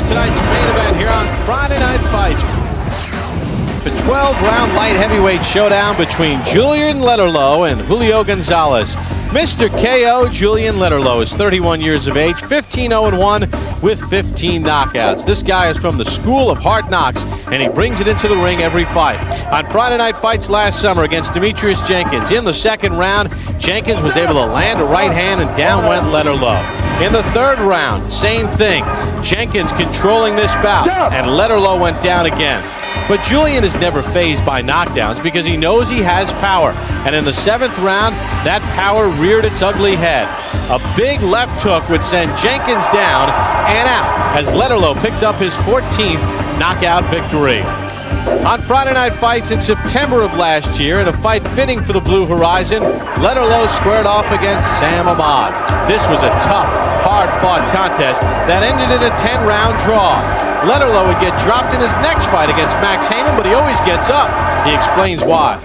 for tonight's main event here on Friday Night Fights. The 12-round light heavyweight showdown between Julian Letterlough and Julio González. Mr. KO, Julian Letterlough, is 31 years of age, 15-0-1 with 15 knockouts. This guy is from the School of Hard Knocks, and he brings it into the ring every fight. On Friday Night Fights last summer against Demetrius Jenkins, in the second round, Jenkins was able to land a right hand and down went Letterlough. In the third round, same thing. Jenkins controlling this bout, and Letterlough went down again. But Julian is never fazed by knockdowns because he knows he has power. And in the seventh round, that power reared its ugly head. A big left hook would send Jenkins down and out as Letterlough picked up his 14th knockout victory. On Friday Night Fights in September of last year, in a fight fitting for the Blue Horizon, Letterlough squared off against Sam Ahmad. This was a tough, hard-fought contest that ended in a 10-round draw. Letterlough would get dropped in his next fight against Max Heyman, but he always gets up. He explains why.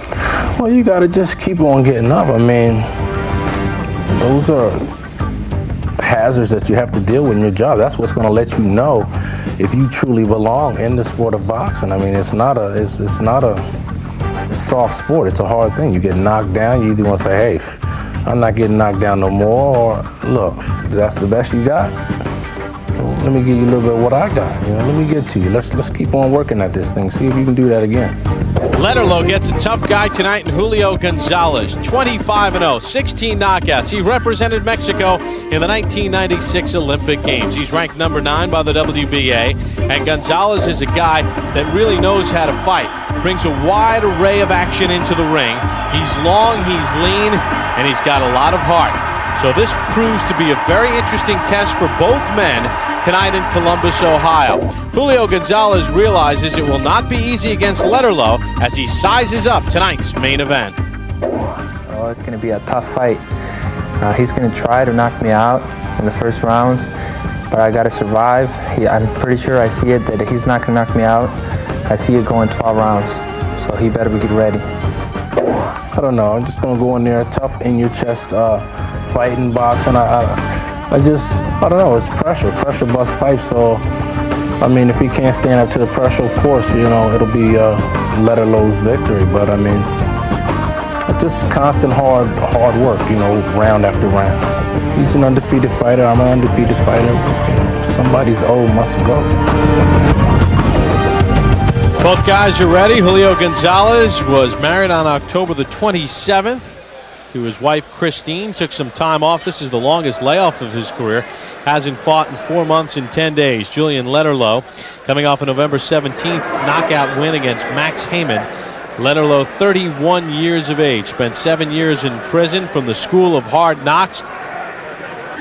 Well, you got to just keep on getting up. I mean, those are hazards that you have to deal with in your job. That's what's going to let you know if you truly belong in the sport of boxing. I mean, it's not a soft sport. It's a hard thing. You get knocked down, you either want to say, hey, I'm not getting knocked down no more, or look, that's the best you got. Let me give you a little bit of what I got. You know, let me get to you. Let's keep on working at this thing. See if you can do that again. Letterlough gets a tough guy tonight in Julio González, 25-0, 16 knockouts. He represented Mexico in the 1996 Olympic Games. He's ranked number 9 by the WBA, and González is a guy that really knows how to fight. Brings a wide array of action into the ring. He's long, he's lean, and he's got a lot of heart. So this proves to be a very interesting test for both men tonight in Columbus, Ohio. Julio González realizes it will not be easy against Letterlough as he sizes up tonight's main event. Oh, it's going to be a tough fight. He's going to try to knock me out in the first rounds, but I got to survive. I'm pretty sure I see it that he's not going to knock me out. I see it going 12 rounds, so he better get ready. I don't know. I'm just going to go in there, tough in your chest, fighting, boxing. I don't know. It's pressure. Pressure busts pipes. So, I mean, if he can't stand up to the pressure, of course, you know, it'll be Letterlough's victory. But I mean, just constant hard work, you know, round after round. He's an undefeated fighter. I'm an undefeated fighter. You know, somebody's old must go. Both guys are ready. Julio González was married on October the 27th to his wife Christine. Took some time off. This is the longest layoff of his career. Hasn't fought in 4 months and 10 days. Julian Letterlough coming off a November 17th knockout win against Max Heyman. Letterlough, 31 years of age, spent 7 years in prison from the School of Hard Knocks.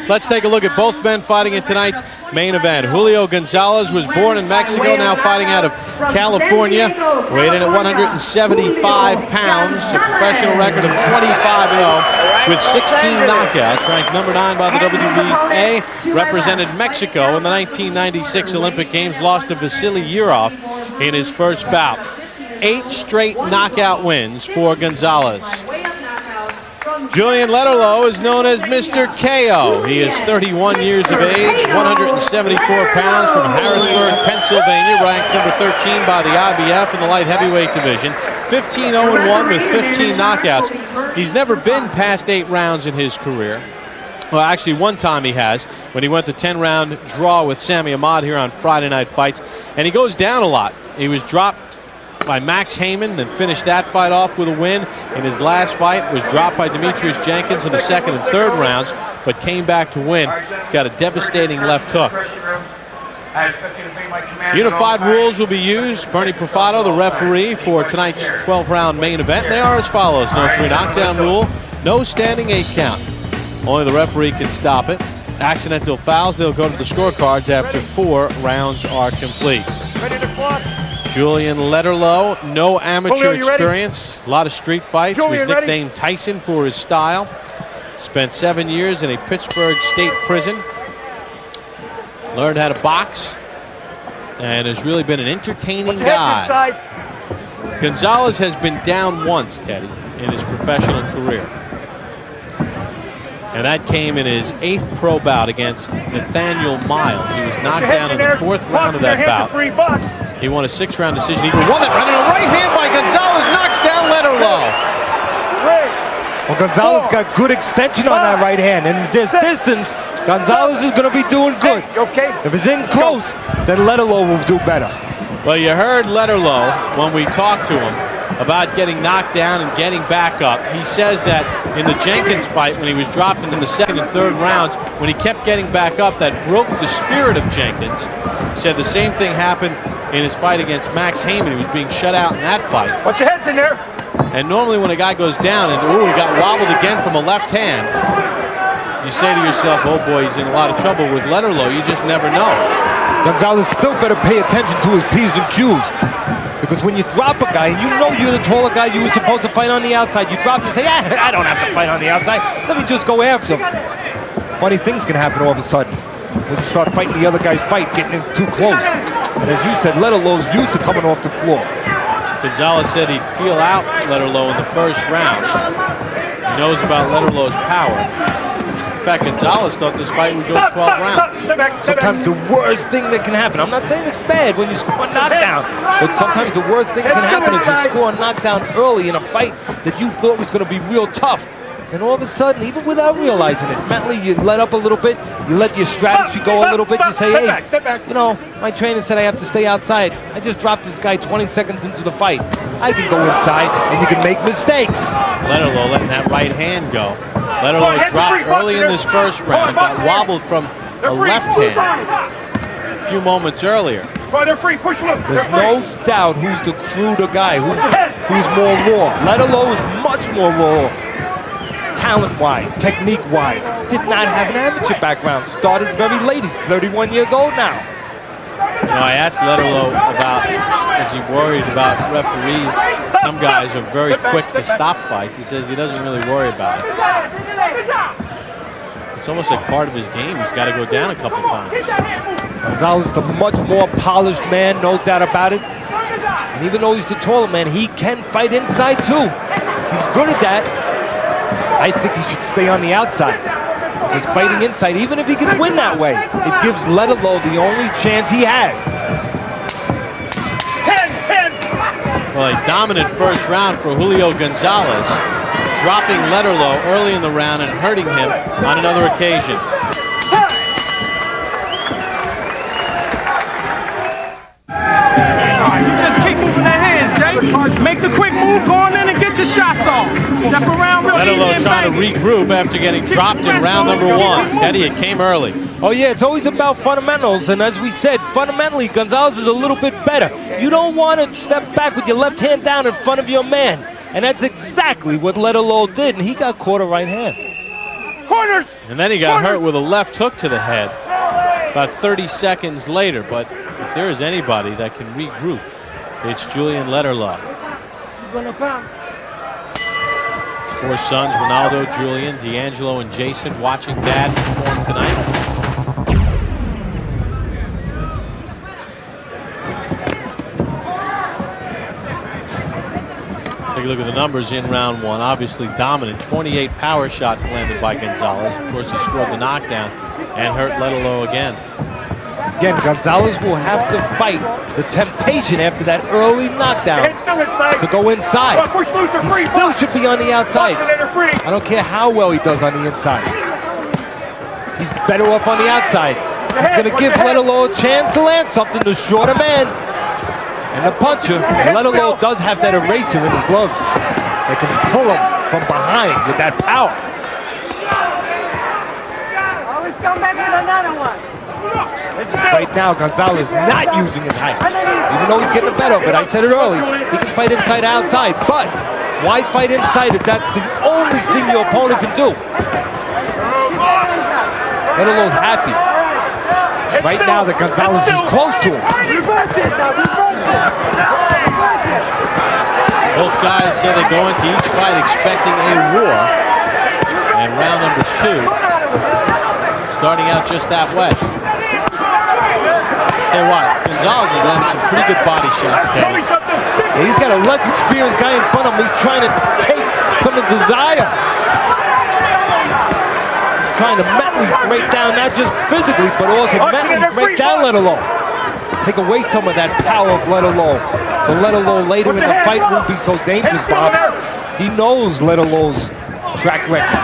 Let's take a look at both men fighting in tonight's main event. Julio González was born in Mexico, now fighting out of California, weighed in at 175 pounds, a professional record of 25-0 with 16 knockouts, ranked number 9 by the WBA, represented Mexico in the 1996 Olympic Games, lost to Vasily Yurov in his first bout. 8 straight knockout wins for González. Julian Letterlough is known as Mr. KO. He is 31 years of age, 174 pounds, from Harrisburg, Pennsylvania, ranked number 13 by the IBF in the light heavyweight division. 15-0-1 with 15 knockouts. He's never been past 8 rounds in his career. Well, actually, one time he has, when he went the 10-round draw with Sami Ahmad here on Friday Night Fights. And he goes down a lot. He was dropped by Max Heyman, then finished that fight off with a win. In his last fight, was dropped by Demetrius Jenkins in the second and third rounds, but came back to win. He's got a devastating left hook. Unified rules will be used. Bernie Profato, the referee for tonight's 12-round main event. They are as follows. No 3 knockdown rule, no standing 8 count. Only the referee can stop it. Accidental fouls, they'll go to the scorecards after 4 rounds are complete. Ready to clock. Julian Letterlough, no amateur experience, a lot of street fights, was nicknamed Tyson for his style. Spent 7 years in a Pittsburgh state prison. Learned how to box, and has really been an entertaining guy. González has been down once, Teddy, in his professional career. And that came in his 8th pro bout against Nathaniel Miles. He was knocked down in the 4th round of that bout. He won a 6-round decision. He won that round, and a right hand by González knocks down Letterlough. Well, González got good extension on that right hand, and this distance, González is going to be doing good. If it's in close, then Letterlough will do better. Well, you heard Letterlough when we talked to him about getting knocked down and getting back up. He says that in the Jenkins fight, when he was dropped into the 2nd and 3rd rounds, when he kept getting back up, that broke the spirit of Jenkins. He said the same thing happened in his fight against Max Heyman. He was being shut out in that fight. Watch your heads in there. And normally when a guy goes down and, ooh, he got wobbled again from a left hand, you say to yourself, oh boy, he's in a lot of trouble. With Letterlough, you just never know. González still better pay attention to his P's and Q's. Because when you drop a guy, and you know you're the taller guy, you were supposed to fight on the outside, you drop him and say, I don't have to fight on the outside, let me just go after him. Funny things can happen all of a sudden when you start fighting the other guy's fight, getting him too close. And as you said, Letterlough's used to coming off the floor. González said he'd feel out Letterlough in the 1st round. He knows about Letterlough's power. In fact, González thought this fight would go 12 rounds. Sometimes the worst thing that can happen, I'm not saying it's bad when you score a knockdown, but sometimes the worst thing that can happen is you score a knockdown early in a fight that you thought was going to be real tough. And all of a sudden, even without realizing it, mentally you let up a little bit, you let your strategy go a little bit, you say, hey, you know, my trainer said I have to stay outside. I just dropped this guy 20 seconds into the fight. I can go inside and you can make mistakes. Letterlough letting that right hand go. Letterlough dropped early in this 1st round, got wobbled from a left hand a few moments earlier. There's no doubt who's the cruder guy, who's more raw. Letterlough is much more raw. Talent-wise, technique-wise, did not have an amateur background. Started very late. He's 31 years old now. You know, I asked Letterlough about, is he worried about referees? Some guys are very quick to stop fights. He says he doesn't really worry about it. It's almost like part of his game. He's got to go down a couple times. González is the much more polished man, no doubt about it. And even though he's the taller man, he can fight inside too. He's good at that. I think he should stay on the outside. He's fighting inside, even if he can win that way. It gives Letterlough the only chance he has. 10. Well, a dominant 1st round for Julio González, dropping Letterlough early in the round and hurting him on another occasion. You just keep moving that hand, Jay. Make the quick move, go on in and get your shots off. Step around real easy. Letterlough trying to regroup after getting dropped in round number 1. Teddy, it came early. Oh yeah, it's always about fundamentals, and as we said, fundamentally, González is a little bit better. You don't want to step back with your left hand down in front of your man, and that's exactly what Letterlough did, and he got caught a right hand. Corners! And then he got hurt with a left hook to the head about 30 seconds later, but if there is anybody that can regroup, it's Julian Letterlough. He's gonna come. 4 sons, Ronaldo, Julian, D'Angelo, and Jason, watching Dad perform tonight. Take a look at the numbers in round 1. Obviously dominant. 28 power shots landed by González. Of course, he scored the knockdown and hurt Letterlough again. Again, González will have to fight the temptation after that early knockdown to go inside. He still should be on the outside. I don't care how well he does on the inside. He's better off on the outside. He's going to give Letterlough a chance to land something, the shorter man. And the puncher, Letterlough does have that eraser in his gloves that can pull him from behind with that power. Always come back with another one. Right now, González not using his height. Even though he's getting the better of it, I said it early, he can fight inside outside. But why fight inside if that's the only thing your opponent can do? Letterlough's happy. Right now that González is close to him. Both guys say they go into each fight expecting a war. And round number 2, starting out just that way. Tell you what, González has landed some pretty good body shots, Teddy. Yeah, he's got a less experienced guy in front of him. He's trying to take some of the desire. trying to mentally break down, not just physically, but also mentally break down Letterlough. Take away some of that power of Letterlough. So Letterlough later in the fight won't be so dangerous, Bob. He knows Letterlough's track record,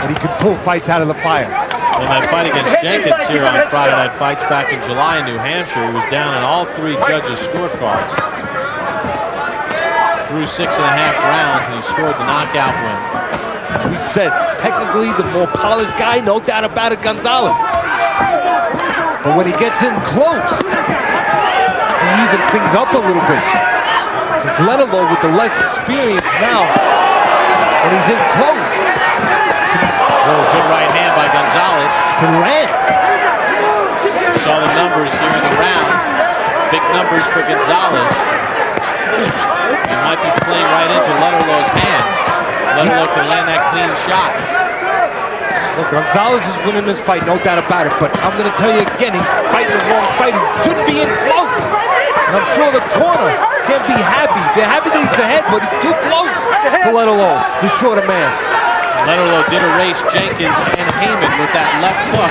and he can pull fights out of the fire. In that fight against Jenkins here on Friday Night Fights back in July in New Hampshire, he was down in all 3 judges' scorecards through 6.5 rounds, and he scored the knockout win. As we said, technically the more polished guy, no doubt about it, González. But when he gets in close, he evens things up a little bit. Because Letterlough, with the less experience now, when he's in close, good right hand by González. Can land. You saw the numbers here in the round. Big numbers for González. He might be playing right into Letterlough's hands. Letterlough can land that clean shot. Look, González is winning this fight, no doubt about it. But I'm going to tell you again, he's fighting the wrong fight. He shouldn't be in close. And I'm sure the corner can't be happy. They're happy that he's ahead, but he's too close to Letterlough, the shorter man. Letterlough did erase Jenkins and Heyman with that left hook.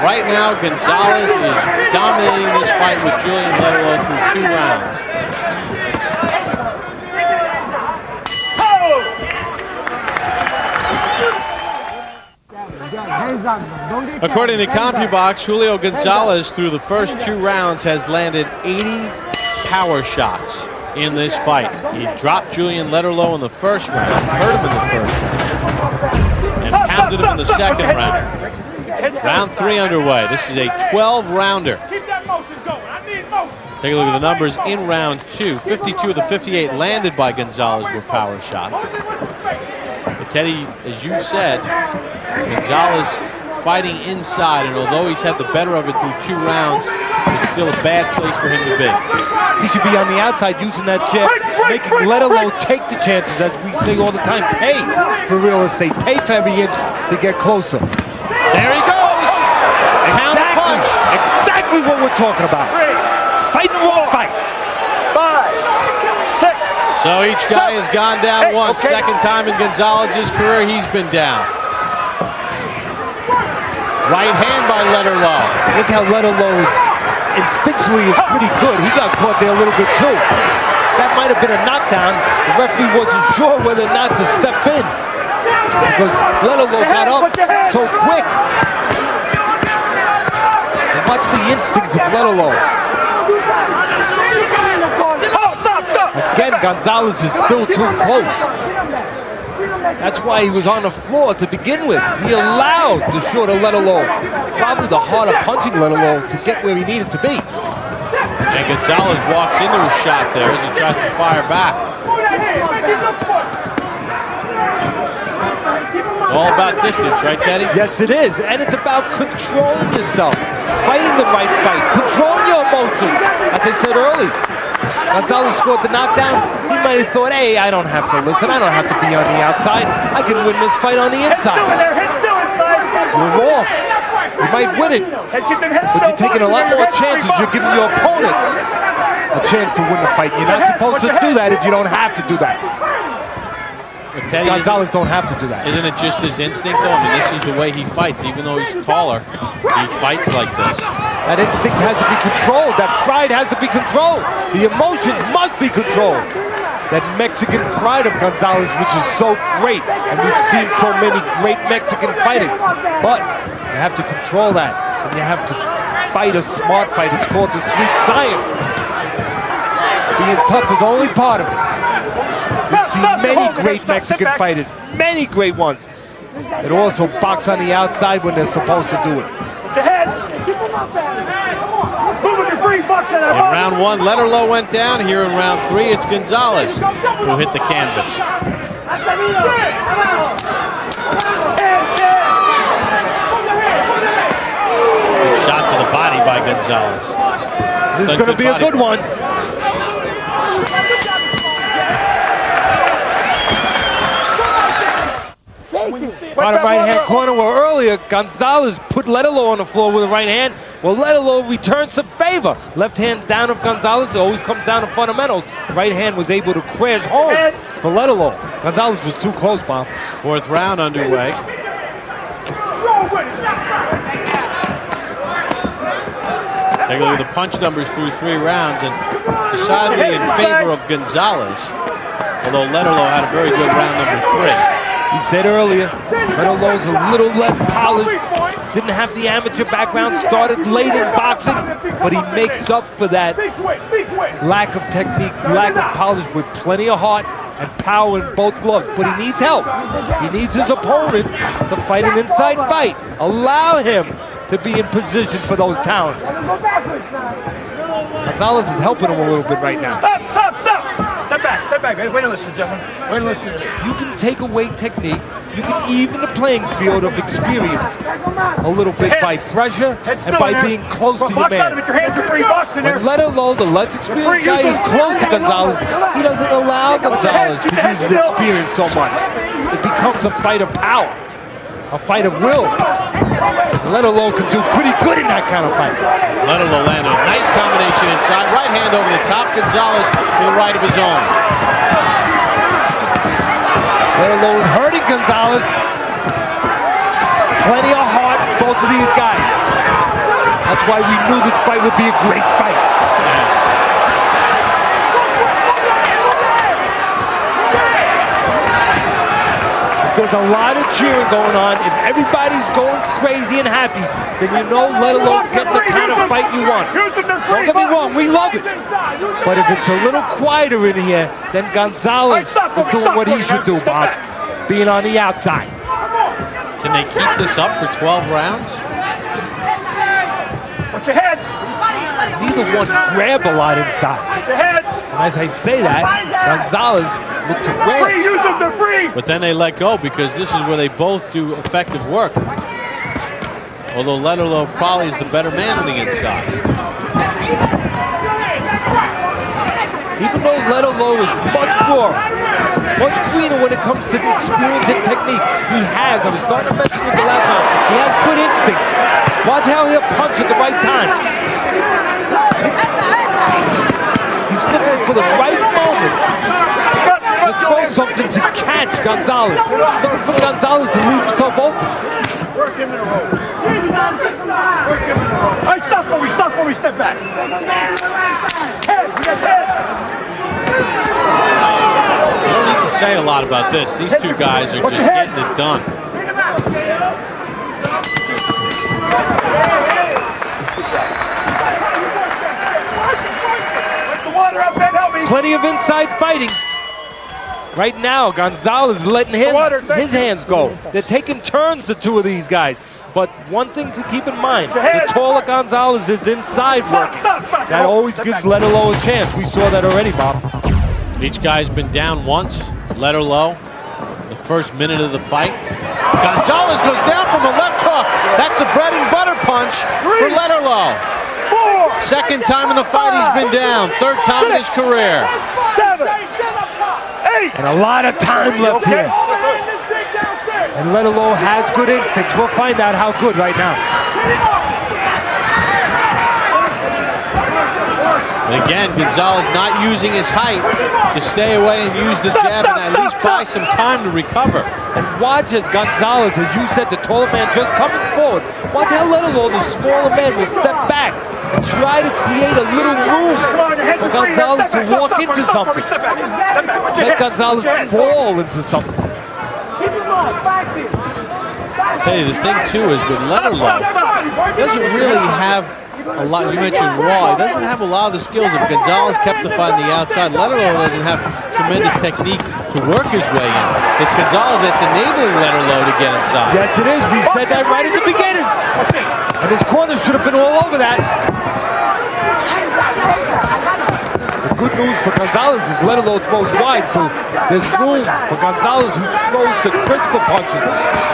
Right now, González is dominating this fight with Julian Letterlough through 2 rounds. According to CompuBox, Julio González through the first 2 rounds has landed 80 power shots in this fight. He dropped Julian Letterlough in the first round, hurt him in the first round, and pounded him in the second round. Round 3 underway. This is a 12-rounder. Take a look at the numbers in round 2. 52 of the 58 landed by González were power shots. But Teddy, as you said, González fighting inside, and although he's had the better of it through 2 rounds, it's still a bad place for him to be. He should be on the outside using that jab, making Letterlough take the chances, as we say all the time. Pay for real estate, pay for every inch to get closer. There he goes! Pound punch! Exactly what we're talking about. Fight the wrong fight. 5, 6. So each guy has gone down once. Second time in González's career he's been down. Right hand by Letterlough. Look how Letterlough's instinctually is pretty good. He got caught there a little bit too. That might have been a knockdown. The referee wasn't sure whether or not to step in, because Letterlough got up so quick. And watch the instincts of Letterlough. Again, González is still too close. That's why he was on the floor to begin with. He allowed the shorter Letterlough, probably the harder punching Letterlough, to get where he needed to be. And González walks into a shot there as he tries to fire back. All about distance, right, Teddy? Yes, it is. And it's about controlling yourself, fighting the right fight, controlling your emotions. As I said earlier, González scored the knockdown. He might have thought, hey, I don't have to listen. I don't have to be on the outside. I can win this fight on the inside. You're wrong. You might win it, but you're taking a lot more chances. You're giving your opponent a chance to win the fight. You're not supposed to do that if you don't have to do that. But Teddy, González don't have to do that. Isn't it just his instinct, though? I mean, this is the way he fights. Even though he's taller, he fights like this. That instinct has to be controlled. That pride has to be controlled. The emotions must be controlled. That Mexican pride of González, which is so great. And we've seen so many great Mexican fighters. But you have to control that. And you have to fight a smart fight. It's called the sweet science. Being tough is only part of it. We've seen many great Mexican fighters, many great ones, that also box on the outside when they're supposed to do it. In round 1, Letterlough went down. Here in round 3, it's González who hit the canvas. Good shot to the body by González. This is going to be a good one. When you Bottom right-hand corner, where earlier González put Letterlough on the floor with a right hand. Well, Letterlough returns some favor. Left hand down of González, it always comes down to fundamentals. Right hand was able to crash home for Letterlough. González was too close, Bob. Fourth round underway. Take a look at the punch numbers through 3 rounds, and decidedly in favor of González, although Letterlough had a very good round number 3. He said earlier, Letterlough's a little less polished, didn't have the amateur background, started late in boxing, but he makes up for that lack of technique, lack of polish with plenty of heart and power in both gloves. But he needs help. He needs his opponent to fight an inside fight. Allow him to be in position for those talents. González is helping him a little bit right now. Stop! Step back. Wait and listen, gentlemen. Wait and listen. You can take away technique. You can even the playing field of experience a little bit by pressure and by being close to your man. Your hands are free boxing there. When Letterlough, the less experienced guy, is close to González, he doesn't allow González to use his experience so much. It becomes a fight of power, a fight of will. Letterlough can do pretty good in that kind of fight. Letterlough landed a nice combination inside. Right hand over the top. González to the right of his own. Letterlough is hurting González. Plenty of heart, both of these guys. That's why we knew this fight would be a great fight. There's a lot of cheering going on. If everybody's going crazy and happy, then you know Letterlough's getting the kind of fight you want. Don't get me wrong, we love it. But if it's a little quieter in here, then González is doing what he should do, Bob. Being on the outside. Can they keep this up for 12 rounds? Watch your heads. Neither one grabbed a lot inside. Watch your heads. And as I say that, González looked to grab. Free, use them, they're free. But then they let go because this is where they both do effective work. Although Letterlough probably is the better man on the inside. Even though Letterlough is much more, much cleaner when it comes to the experience and technique, he has, I was starting to mention it the last time, he has good instincts. Watch how he'll punch at the right time. He's looking for the right moment to throw something to catch González. Looking for González to leave himself open. Work him in a row. All right, stop for me, step back. Head, we got head. You don't need to say a lot about this. These two guys are just getting it done. Plenty of inside fighting. Right now, González is letting his hands go. They're taking turns, the two of these guys. But one thing to keep in mind, the taller González is inside working. That always gives Letterlough a chance. We saw that already, Bob. Each guy's been down once. Letterlough, the first minute of the fight. González goes down from a left hook. That's the bread and butter punch for Letterlough. Second time in the fight he's been down. Third time in his career. 7, 8. And a lot of time left here. And Letterlough has good instincts. We'll find out how good right now. And again, González not using his height to stay away and use the jab and at least buy some time to recover. And watch as González, as you said, the taller man just coming forward. Watch how Letterlough, the smaller man, will step back and try to create a little room for González to walk into something. Let González fall into something. I'll tell you, the thing too is with Letterlough, he doesn't really have a lot. You mentioned raw. He doesn't have a lot of the skills. If González kept the fight on the outside, Letterlough doesn't have tremendous technique to work his way in. It's González that's enabling Letterlough to get inside. Yes, it is. We said that right at the beginning. And his corner should have been all over that. The good news for González is Letterlough throws wide, so there's room for González, who throws the crisper punches,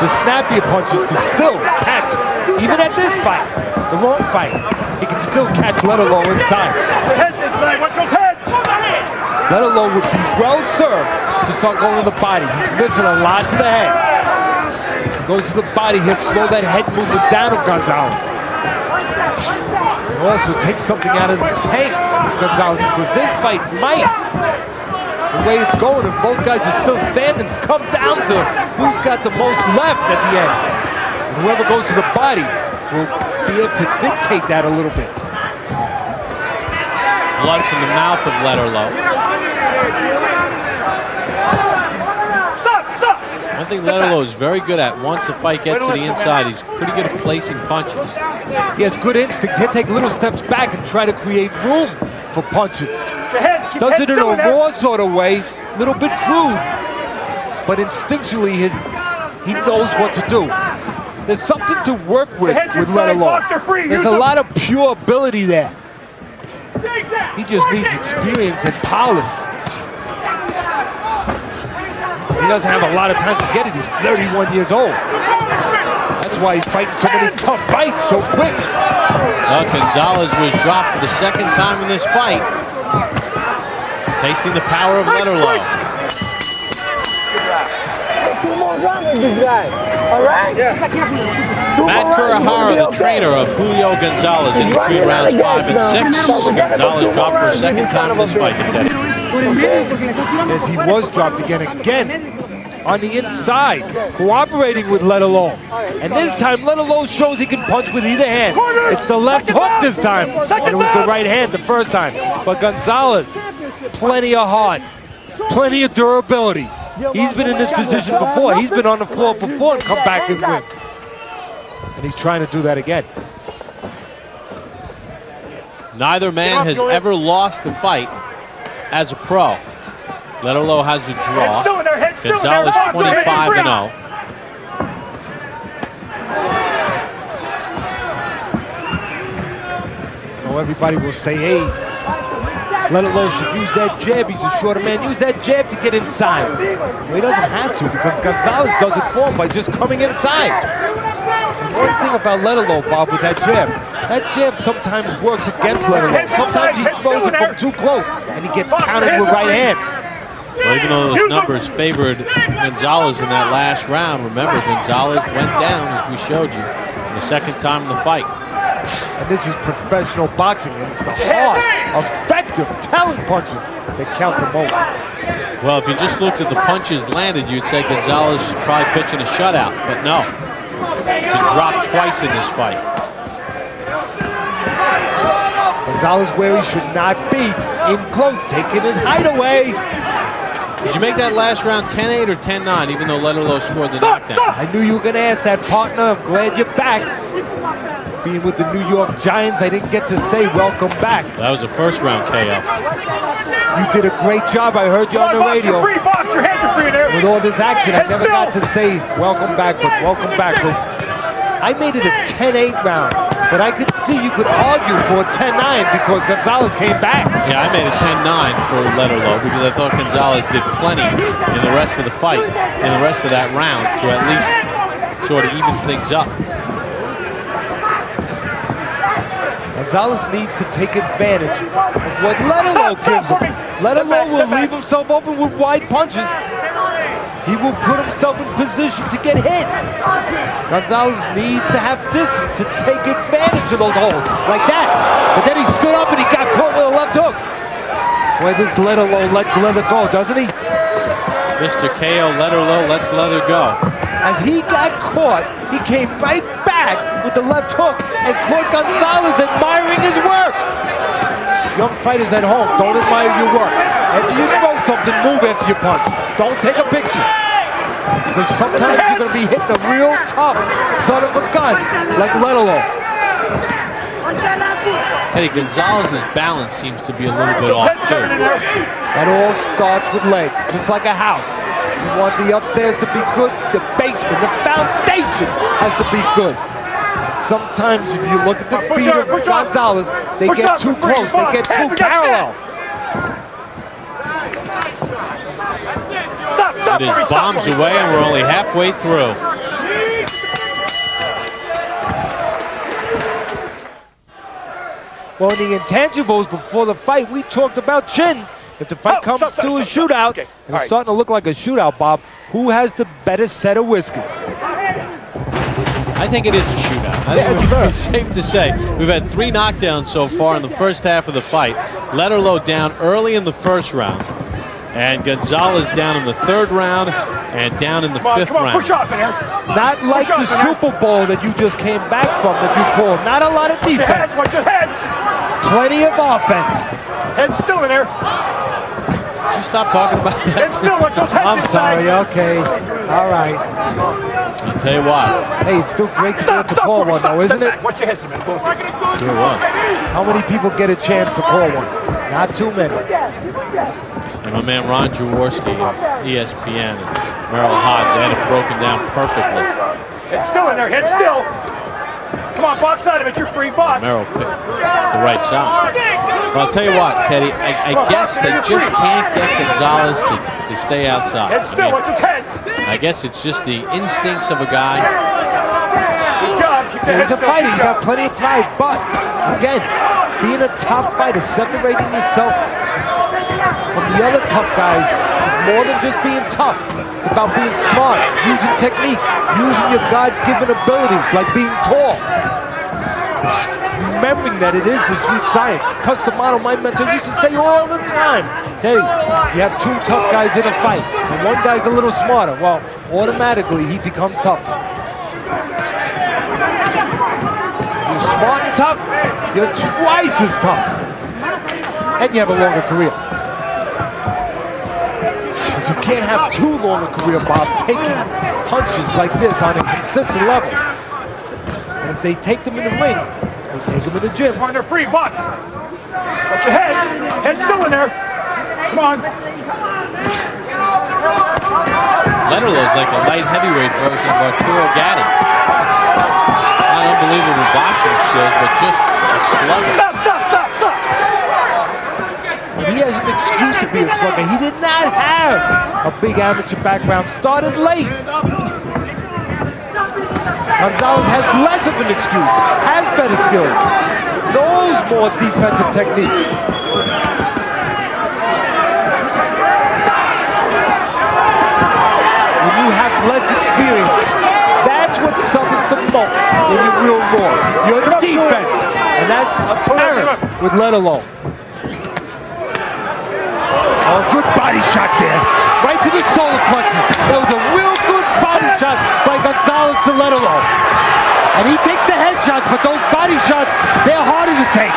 the snappier punches, to still catch, even at this fight, the wrong fight, he can still catch Letterlough inside. Heads inside, watch those heads! Letterlough would be well served to start going to the body. He's missing a lot to the head. Goes to the body here, slow that head movement down of González. And also take something out of the tank, González, because this fight might, the way it's going, if both guys are still standing, come down to who's got the most left at the end. And whoever goes to the body will be able to dictate that a little bit. Blood from the mouth of Letterlough. One thing Letterlough is very good at, once the fight gets to the inside, he's pretty good at placing punches. He has good instincts. He'll take little steps back and try to create room for punches. Does it in a raw sort of way, a little bit crude, but instinctually he knows what to do. There's something to work with Letterlough. There's a lot of pure ability there. He just needs experience and polish. He doesn't have a lot of time to get it. He's 31 years old. That's why he's fighting so many tough fights so quick. Well, González was dropped for the second time in this fight. Tasting the power of Letterlough. Two more rounds with this guy. All right? Yeah. Matt Kurihara, the trainer of Julio González, in between rounds 5 and 6. González dropped for a second time in this fight. Yes, he was dropped again on the inside, cooperating with Letterlough. And this time, Letterlough shows he can punch with either hand. It's the left hook this time, and it was the right hand the first time. But González, plenty of heart, plenty of durability. He's been in this position before. He's been on the floor before and come back and win. And he's trying to do that again. Neither man has ever lost a fight as a pro. Letterlough has a draw. González 25-0. Oh, everybody will say, hey, Letterlough should use that jab. He's a shorter man. Use that jab to get inside. Well, he doesn't have to, because González does it for him by just coming inside. And one thing about Letterlough, Bob, with that jab sometimes works against Letterlough. Sometimes he throws it from too close, and he gets countered with right hand. Well, even though those numbers favored González in that last round, remember, González went down, as we showed you, the second time in the fight. And this is professional boxing, and it's the hard, effective, talent punches that count the most. Well, if you just looked at the punches landed, you'd say González is probably pitching a shutout, but no. He dropped twice in this fight. González where he should not be, in close, taking his hideaway. Did you make that last round 10-8 or 10-9, even though Letterlough scored the knockdown? I knew you were going to ask that, partner. I'm glad you're back. Being with the New York Giants, I didn't get to say welcome back. That was a first-round KO. You did a great job. I heard you on the radio. With all this action, I never got to say welcome back, but welcome back. But I made it a 10-8 round, but I could see you could argue for a 10-9 because González came back. Yeah, I made a 10-9 for Letterlough because I thought González did plenty in the rest of the fight, in the rest of that round, to at least sort of even things up. González needs to take advantage of what Letterlough gives him. Letterlough will leave himself open with wide punches. He will put himself in position to get hit. González needs to have distance to take advantage of those holes, like that. But then he stood up and he got caught with a left hook. Boy, this Letterlough lets leather go, doesn't he? Mr. KO Letterlough lets leather go. As he got caught, he came right back with the left hook and caught González admiring his work. Young fighters at home, don't admire your work. After you throw something, move after you punch. Don't take a picture. Because sometimes you're going to be hitting a real tough son of a gun like Letterlough. Eddie, González's balance seems to be a little bit off too. That all starts with legs, just like a house. You want the upstairs to be good, the basement, the foundation has to be good. Sometimes if you look at the feet of González, they get too close, they get too parallel. It is bombs away and we're only halfway through. Well, in the intangibles before the fight, we talked about chin. If the fight comes to a shootout, and it's starting to look like a shootout, Bob, who has the better set of whiskers? I think it is a shootout. I think it's safe to say. We've had 3 knockdowns so far in the first half of the fight. Letterlough down early in the first round. And González down in the 3rd round and down in the 5th round. Push up in here. Not like the Super Bowl that you just came back from that you called. Not a lot of defense. Watch your heads. Plenty of offense. Head still in there. Did you stop talking about that? Head still. Watch those heads. I'm sorry. Okay. All right. I'll tell you what. Hey, it's still great to call one, though, isn't it? Watch your heads, man. Sure was. How many people get a chance to call one? Not too many. And my man Ron Jaworski of ESPN and Merrill Hodge had it broken down perfectly. Head still in there. Head still. Come on, box out of it. You're free box. Merrill picked the right side. But I'll tell you what, Teddy, I guess they just can't get González to stay outside. Head still. Watch his heads. I guess it's just the instincts of a guy. Good job. Keep the head He's a still. fighter. He's got plenty of pride. But, again, being a top fighter, separating yourself from the other tough guys is more than just being tough. It's about being smart, using technique, using your God-given abilities, like being tall. Remembering that it is the sweet science. Customato, my mentor, used to say all the time, Teddy, you have 2 tough guys in a fight, and one guy's a little smarter. Well, automatically, he becomes tougher. You're smart and tough, you're twice as tough. And you have a longer career. You can't have too long a career, Bob, taking punches like this on a consistent level. And if they take them in the ring, they take them in the gym. Come on, they're free box. Watch your heads. Head still in there. Come on. Letterlough's like a light heavyweight version of Arturo Gatti. Not unbelievable boxing skills, but just a slugger. Stop. And he has an excuse to be a slugger. He did not have a big amateur background. Started late. González has less of an excuse, has better skills, knows more defensive technique. When you have less experience, that's what suffers the most when you're real raw. Your defense, and that's apparent with Letterlough. Oh, good body shot there. Right to the solar plexus. That was a real good body shot by González to Letterlough. And he takes the headshots, but those body shots, they're harder to take.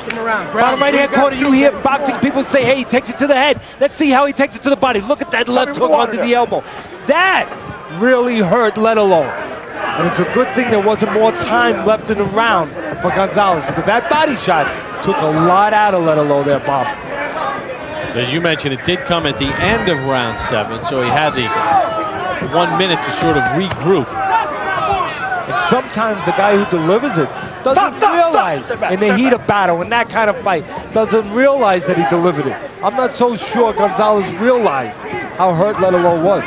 Come around. Bottom right-hand corner, you hear boxing people say, hey, he takes it to the head. Let's see how he takes it to the body. Look at that left hook under the elbow. That really hurt Letterlough. And it's a good thing there wasn't more time left in the round for González, because that body shot took a lot out of Letterlough there, Bob. As you mentioned, it did come at the end of round 7, so he had the 1 minute to sort of regroup. And sometimes the guy who delivers it doesn't realize in the heat of battle, in that kind of fight, doesn't realize that he delivered it. I'm not so sure González realized how hurt Letterlough was.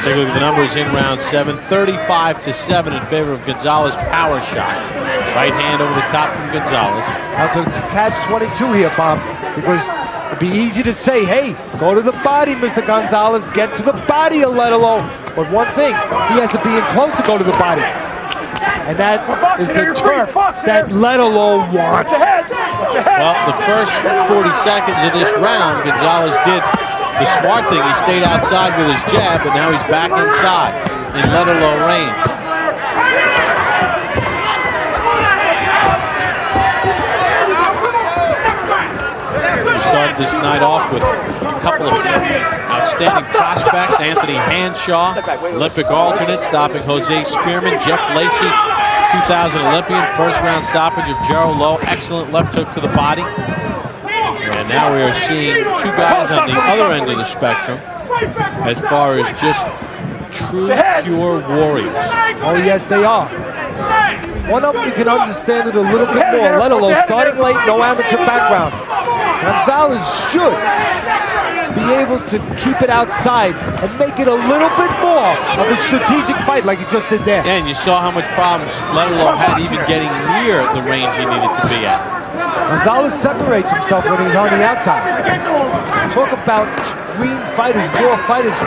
Take a look at the numbers in round 7. 35-7 in favor of González power shots. Right hand over the top from González. Now to catch 22 here, Bob, because it'd be easy to say, hey, go to the body, Mr. González, get to the body of Letterlough. But one thing, he has to be in close to go to the body. And that is the turf that Letterlough wants. Well, the first 40 seconds of this round, González did the smart thing. He stayed outside with his jab, but now he's back inside in Letterlough range. We started this night off with a couple of outstanding prospects. Anthony Hanshaw, Olympic alternate, stopping Jose Spearman. Jeff Lacey, 2000 Olympian, first round stoppage of Gerald Lowe. Excellent left hook to the body. And now we are seeing 2 guys on the other end of the spectrum as far as just true, pure warriors. Oh, yes, they are. One of them, you can understand it a little bit more. Letterlough starting late, no amateur background. González should be able to keep it outside and make it a little bit more of a strategic fight like he just did there. And you saw how much problems Letterlough had even getting near the range he needed to be at. González separates himself when he's on the outside. Talk about extreme fighters, raw fighters,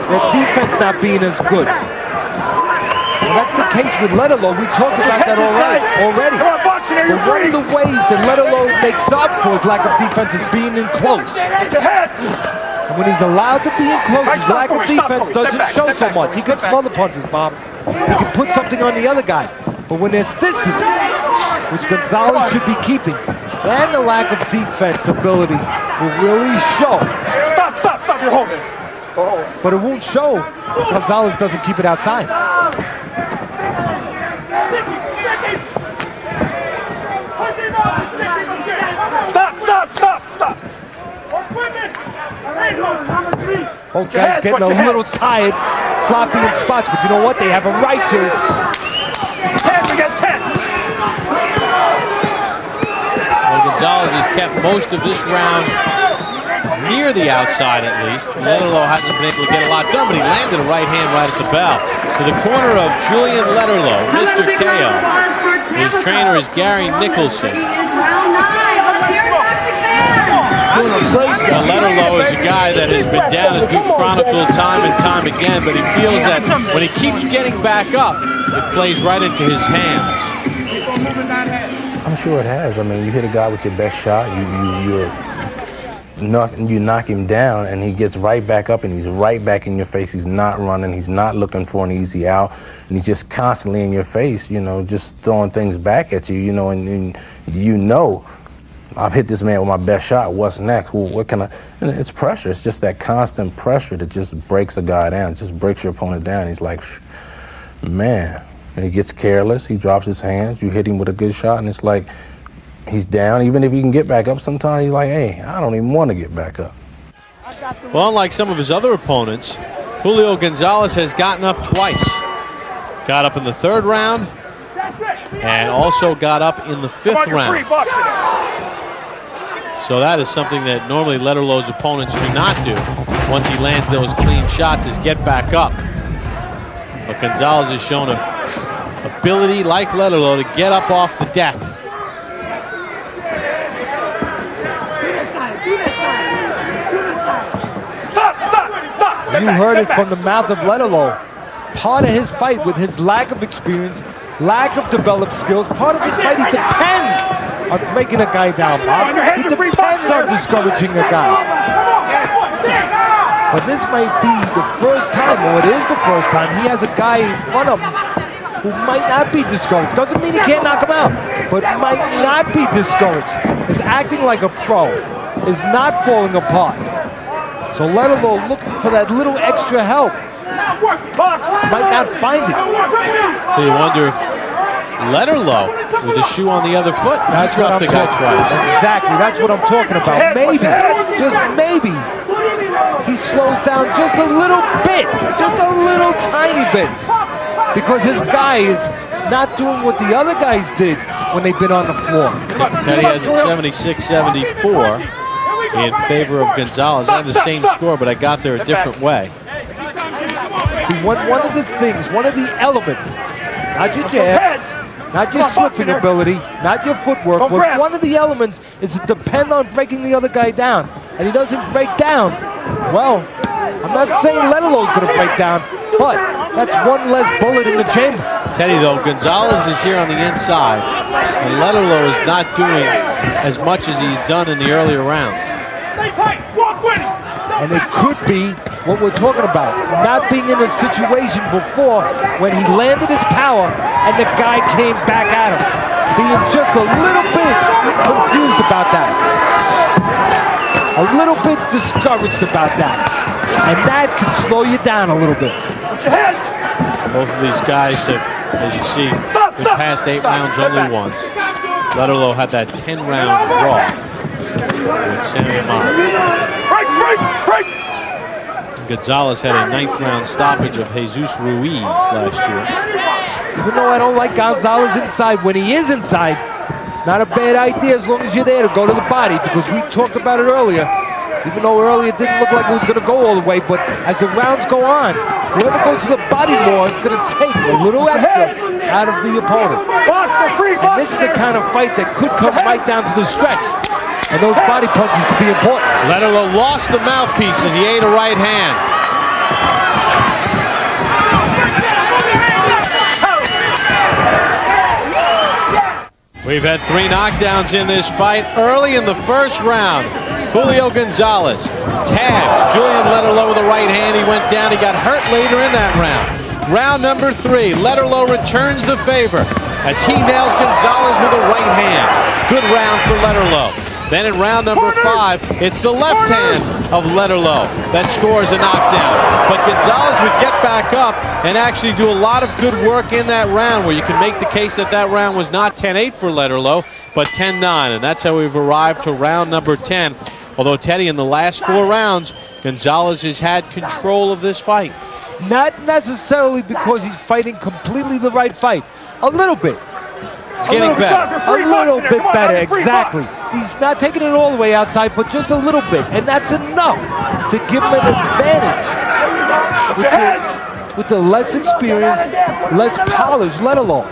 their defense not being as good. Well, that's the case with Letterlough. We talked about that already. But one of the ways that Letterlough makes up for his lack of defense is being in close. And when he's allowed to be in close, his lack of defense doesn't show so much. He can smell the punches, Bob. He can put something on the other guy. But when there's distance, which González should be keeping, then the lack of defense ability will really show. Stop, you're holding. But it won't show. González doesn't keep it outside. Stop. Both guys getting a little tired, sloppy in spots, but you know what? They have a right to. 10, we got 10. Well, González has kept most of this round near the outside, at least. Letterlough hasn't been able to get a lot done, but he landed a right hand right at the bell. To the corner of Julian Letterlough, Mr. KO. His trainer is Gary Nicholson. Now, Letterlough is a guy that has been down, as we've chronicled time and time again, but he feels that when he keeps getting back up, it plays right into his hands. I'm sure it has. I mean, you hit a guy with your best shot, you knock him down, and he gets right back up, and he's right back in your face. He's not running. He's not looking for an easy out, and he's just constantly in your face, you know, just throwing things back at you, you know, and you know, I've hit this man with my best shot. What's next? Well, what can I? And it's pressure. It's just that constant pressure that just breaks a guy down, just breaks your opponent down. He's like, man. And he gets careless. He drops his hands. You hit him with a good shot, and it's like he's down. Even if he can get back up, sometimes he's like, hey, I don't even want to get back up. Well, unlike some of his other opponents, Julio González has gotten up twice. Got up in the third round, and also got up in the fifth round. So that is something that normally Letterlough's opponents do not do. Once he lands those clean shots, is get back up. But González has shown an ability, like Letterlough, to get up off the deck. Stop. You heard it from the mouth of Letterlough. Part of his fight, with his lack of experience, lack of developed skills, part of his fight, he depends on breaking a guy down, Bob. He depends on discouraging a guy. But this might be the first time, or it is the first time, he has a guy in front of him who might not be discouraged. Doesn't mean he can't knock him out, but might not be discouraged. Is acting like a pro, is not falling apart. So Letterlough looking for that little extra help. Might not find it. So you wonder if Letterlough, with the shoe on the other foot, that's what I'm talking about. Exactly, that's what I'm talking about. Maybe, just maybe, he slows down just a little bit, just a little tiny bit, because his guy is not doing what the other guys did when they've been on the floor. Teddy has it 76-74 in favor of González. I have the same score, but I got there a different way. See, one of the things, one of the elements, not your jab, not your slipping ability, not your footwork, but one of the elements is to depend on breaking the other guy down. And he doesn't break down. Well, I'm not saying Letterlough's going to break down, but that's one less bullet in the chamber. Teddy, though, González is here on the inside, and Letterlough is not doing as much as he's done in the earlier rounds. And it could be what we're talking about, not being in a situation before when he landed his power and the guy came back at him, being just a little bit confused about that, a little bit discouraged about that, and that could slow you down a little bit. Both of these guys have, as you see, been past 8 rounds only once. Letterlough had that 10-round draw with Sammy Ahmad. Break! González had a 9th-round stoppage of Jesus Ruiz last year. Even though I don't like González inside, when he is inside, it's not a bad idea as long as you're there to go to the body, because we talked about it earlier. Even though earlier it didn't look like it was going to go all the way, but as the rounds go on, whoever goes to the body more is going to take a little extra out of the opponent. And this is the kind of fight that could come right down to the stretch. And those body punches could be important. Letterlough lost the mouthpiece as he ate a right hand. We've had 3 knockdowns in this fight. Early in the first round, Julio González tags Julian Letterlough with a right hand. He went down. He got hurt later in that round. Round number 3, Letterlough returns the favor as he nails González with a right hand. Good round for Letterlough. Then in round number 5, it's the left hand of Letterlough that scores a knockdown. But González would get back up and actually do a lot of good work in that round, where you can make the case that that round was not 10-8 for Letterlough, but 10-9. And that's how we've arrived to round number 10. Although, Teddy, in the last 4 rounds, González has had control of this fight. Not necessarily because he's fighting completely the right fight. A little bit. It's getting better. A little bit better, exactly. He's not taking it all the way outside, but just a little bit. And that's enough to give him an advantage. With the less experienced, less polished Letterlough.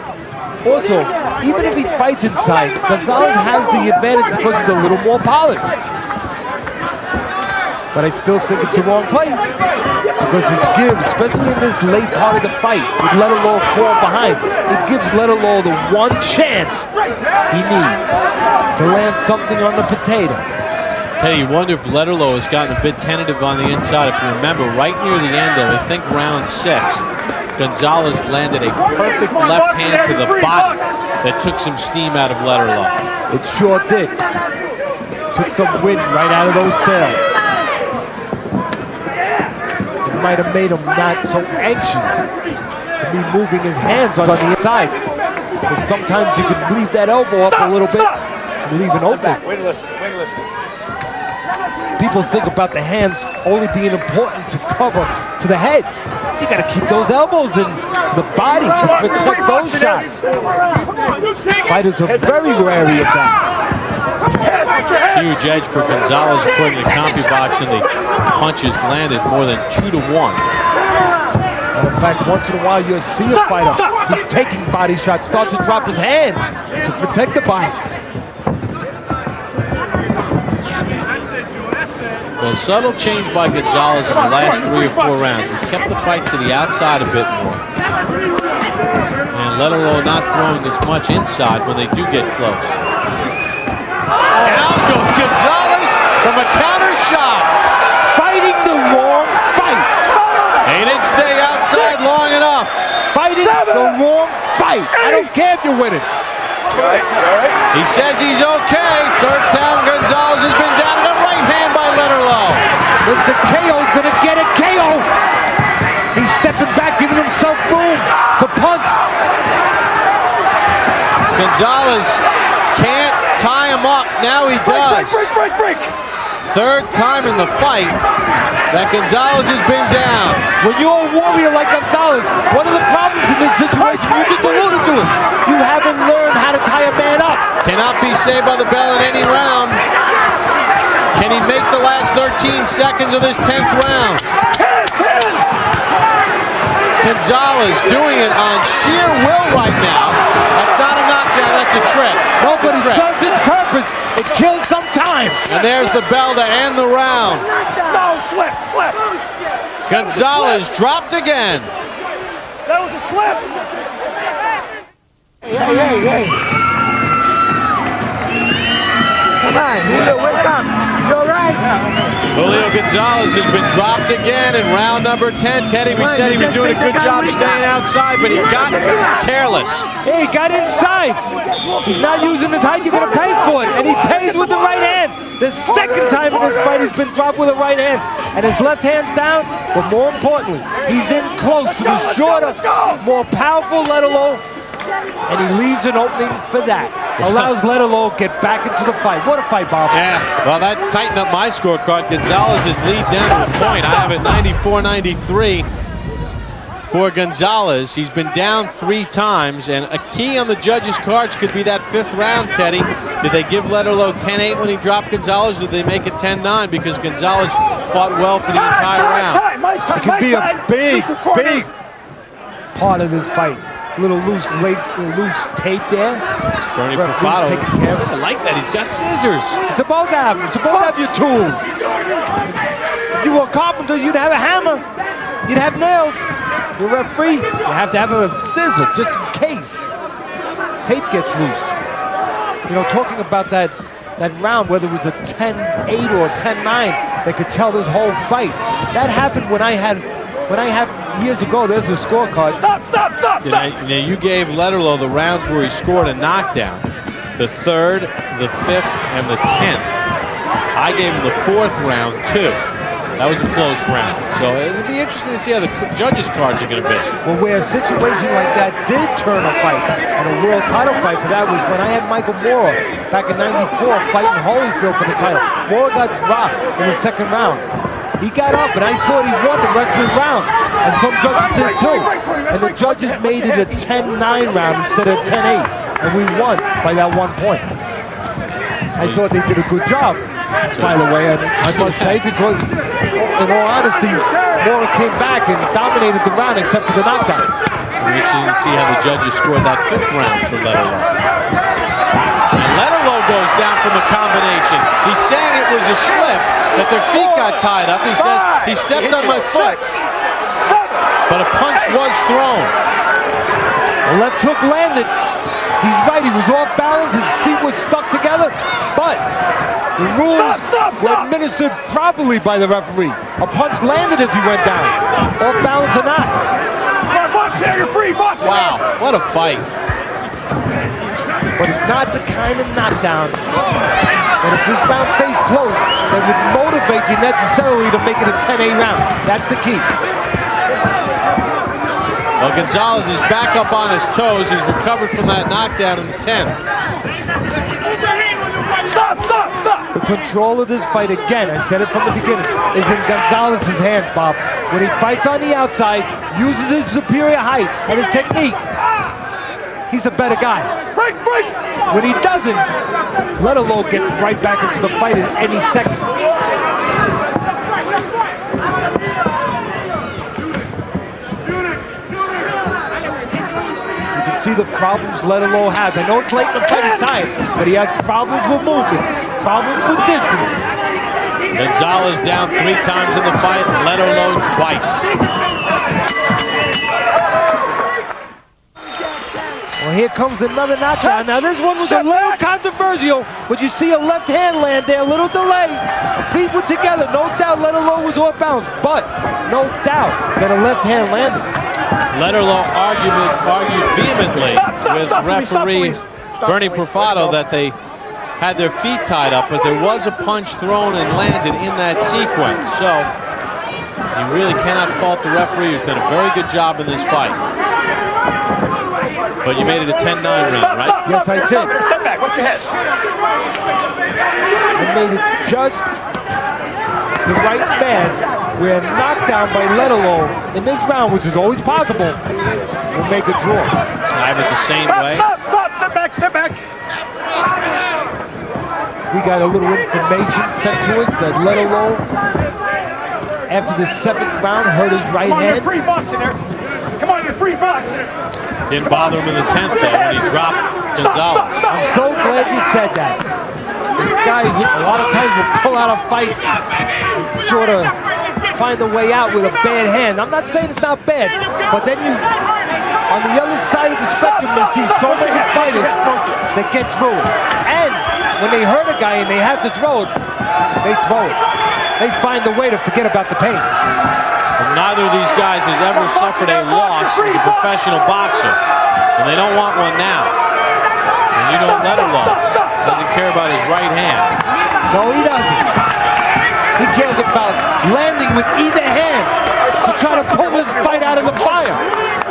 Also, even if he fights inside, González has the advantage because he's a little more polished. But I still think it's the wrong place, because it gives, especially in this late part of the fight, with Letterlough caught behind, it gives Letterlough the one chance he needs to land something on the potato. Teddy, you wonder if Letterlough has gotten a bit tentative on the inside. If you remember, right near the end of, I think, round 6, González landed a perfect left hand to the body that took some steam out of Letterlough. It sure did. Took some wind right out of those sails. Might have made him not so anxious to be moving his hands on the inside. Because sometimes you can leave that elbow up a little bit and leave an opening. Wait, listen. People think about the hands only being important to cover to the head. You got to keep those elbows in to the body to protect those shots. Fighters are very wary of that. Huge edge for González according to CompuBox, and the punches landed more than 2-1. And in fact, once in a while you'll see a fighter who's taking body shots start to drop his hands to protect the body. Well, subtle change by González in the last 3 or 4 rounds. He's kept the fight to the outside a bit more. And Letterlough not throwing as much inside when they do get close. Down goes González from a counter shot. Fighting the wrong fight. He didn't stay outside long enough. Fighting the wrong fight. I don't care if you're winning. He says he's okay. Third time González has been down to the right hand by Letterlough. Mr. KO's gonna get a KO. He's stepping back, giving himself room to punch. González can't tie him up. Now he does. Break. Third time in the fight that González has been down. When you're a warrior like González, one of the problems in this situation, you just alluded to it, you haven't learned how to tie a man up. Cannot be saved by the bell in any round. Can he make the last 13 seconds of this 10th round? González doing it on sheer will right now. That's not a knockdown, that's a trip. No, but it serves its purpose. It kills some time. And there's the bell to end the round. No, slip. González dropped again. That was a slip. Hey. Come on, Julio, wake up. You all right? Julio González has been dropped again in round number 10. Teddy, we said he was doing a good job staying outside, but he got careless. Hey, he got inside. He's not using his height. You're going to pay for it. And he pays with the right hand. The second time in this fight he's been dropped with a right hand. And his left hand's down. But more importantly, he's in close to the shorter, more powerful Letterlough. And he leaves an opening for that. Allows Letterlough get back into the fight. What a fight, Bob. Yeah, well, that tightened up my scorecard. González's lead down to a point. I have it 94-93 for González. He's been down 3 times, and a key on the judges' cards could be that 5th round, Teddy. Did they give Letterlough 10-8 when he dropped González, or did they make it 10-9 because González fought well for the entire round? It could be a big part of this fight. Little loose tape there. Bernie Referee's Profado. taking care of it. I like that. He's got scissors. It's supposed to have them. It's supposed to have your tools. If you were a carpenter, you'd have a hammer. You'd have nails. You're a referee. You have to have a scissor just in case tape gets loose. You know, talking about that round, whether it was a 10-8 or a 10-9, they could tell this whole fight. That happened when I had years ago. There's a scorecard. Stop! You gave Letterlough the rounds where he scored a knockdown. The 3rd, the 5th, and the 10th. I gave him the 4th round, too. That was a close round. So it'll be interesting to see how the judges' cards are going to be. Well, where a situation like that did turn a fight, and a world title fight for that was when I had Michael Moore back in '94 fighting Holyfield for the title. Moore got dropped in the 2nd round. He got up, and I thought he won the rest of the round. And some judges did too. And the judges made it a 10-9 round instead of 10-8. And we won by that 1 point. I thought they did a good job, by the way, and I must say, because in all honesty, Moore came back and dominated the round except for the knockdown. We're interested to see how the judges scored that 5th round for Letterlough. And Letterlough goes down from a combination. He's saying it was a slip, that their feet got tied up. He says, he stepped on my foot. But a punch was thrown. The left hook landed. He's right, he was off balance, his feet were stuck together, but the rules were administered properly by the referee. A punch landed as he went down, off balance or not. Come on, box there, you're free, box. Wow, what a fight. But it's not the kind of knockdown that if this round stays close, that would motivate you necessarily to make it a 10-8 round. That's the key. Well, González is back up on his toes. He's recovered from that knockdown in the 10th. Stop! The control of this fight, again, I said it from the beginning, is in González's hands, Bob. When he fights on the outside, uses his superior height and his technique, he's the better guy. Break! When he doesn't, Letterlough gets right back into the fight at any second. See the problems Letterlough has. I know it's late in the fight, he's tired, but he has problems with movement, problems with distance. González down 3 times in the fight, Letterlough twice. Well, here comes another knockdown. Now this one was a little controversial, but you see a left hand land there, a little delay. Feet were together, no doubt Letterlough was off balance, but no doubt that a left hand landed. Letterlough argued vehemently with referee Bernie Profado that they had their feet tied up, but there was a punch thrown and landed in that sequence. So you really cannot fault the referee, who's done a very good job in this fight. But you made it a 10-9 round, right? Yes, I did. Step back, watch your head. I made it just the right man, where a knockdown by Letterlough in this round, which is always possible, will make a draw. I have it the same way. Step back. We got a little information sent to us that Letterlough, after the 7th round, hurt his right Come on, hand. you're free box in there. Come on, you're free box. Didn't bother him in the 10th, though, when he dropped González. I'm so glad you said that. These guys, a lot of times, will pull out of fights and sort of find a way out with a bad hand. I'm not saying it's not bad, but then you, on the other side of the spectrum, you see so many fighters that get through it. And when they hurt a guy and they have to throw it, they throw it. They find a way to forget about the pain. And neither of these guys has ever suffered a loss as a professional boxer, and they don't want one now. And you know Letterlough doesn't care about his right hand. No, he doesn't. He cares about landing with either hand to try to pull this fight out of the fire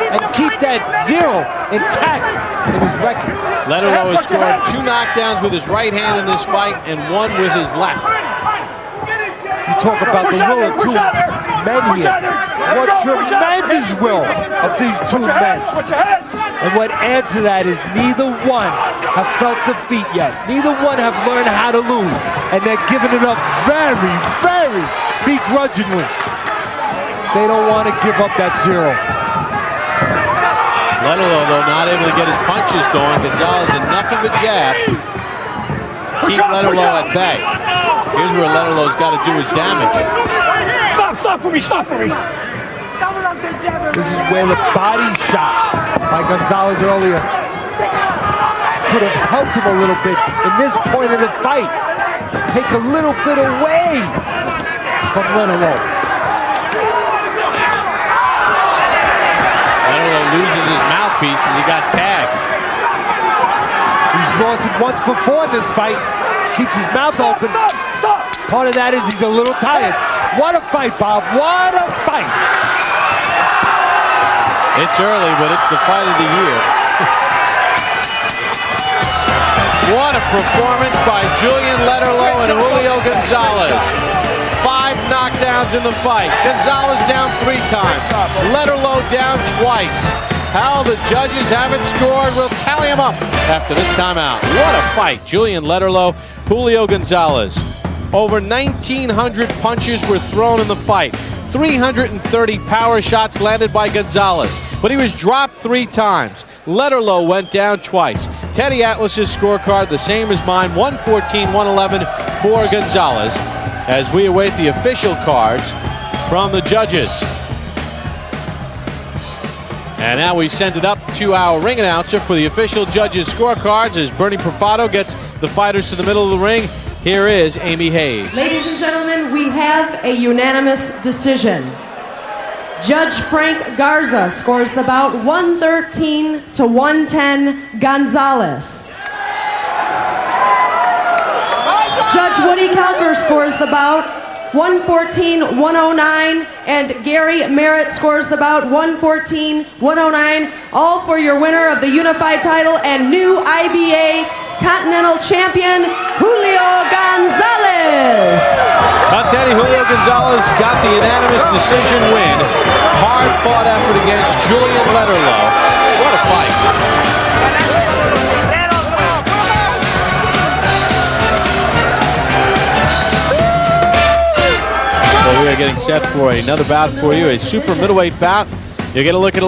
and keep that 0 intact in his record. Letterlough has scored 2 knockdowns with his right hand in this fight and 1 with his left. You talk about the will of 2 men here. What tremendous will of these 2 men. And what adds to that is neither one have felt defeat yet. Neither one have learned how to lose. And they're giving it up very, very begrudgingly. They don't want to give up that 0. Letterlough, though, not able to get his punches going. González, enough of a jab. Keep Letterlough at bay. Here's where Letterlough's got to do his damage. Stop for me. This is where the body shot by González earlier could have helped him a little bit in this point of the fight. Take a little bit away from Letterlough. Letterlough loses his mouthpiece as he got tagged. He's lost it once before in this fight. Keeps his mouth open. Stop! Part of that is he's a little tired. What a fight, Bob. What a fight. It's early, but it's the fight of the year. What a performance by Julian Letterlough and Julio González. 5 knockdowns in the fight. González down 3 times. Letterlough down twice. How the judges have it scored, we'll tally them up after this timeout. What a fight. Julian Letterlough, Julio González. Over 1,900 punches were thrown in the fight. 330 power shots landed by González, but he was dropped 3 times. Letterlough went down twice. Teddy Atlas's scorecard, the same as mine, 114-111 for González, as we await the official cards from the judges. And now we send it up to our ring announcer for the official judges' scorecards as Bernie Profado gets the fighters to the middle of the ring. Here is Amy Hayes. Ladies and gentlemen, we have a unanimous decision. Judge Frank Garza scores the bout 113-110 González. Judge Woody Calker scores the bout 114-109, and Gary Merritt scores the bout 114-109, all for your winner of the unified title and new IBA Continental Champion, Julio González. Teddy, Julio González got the unanimous decision win. Hard-fought effort against Julian Letterlough. What a fight. Well, we are getting set for another bout for you, a super middleweight bout. You get a look at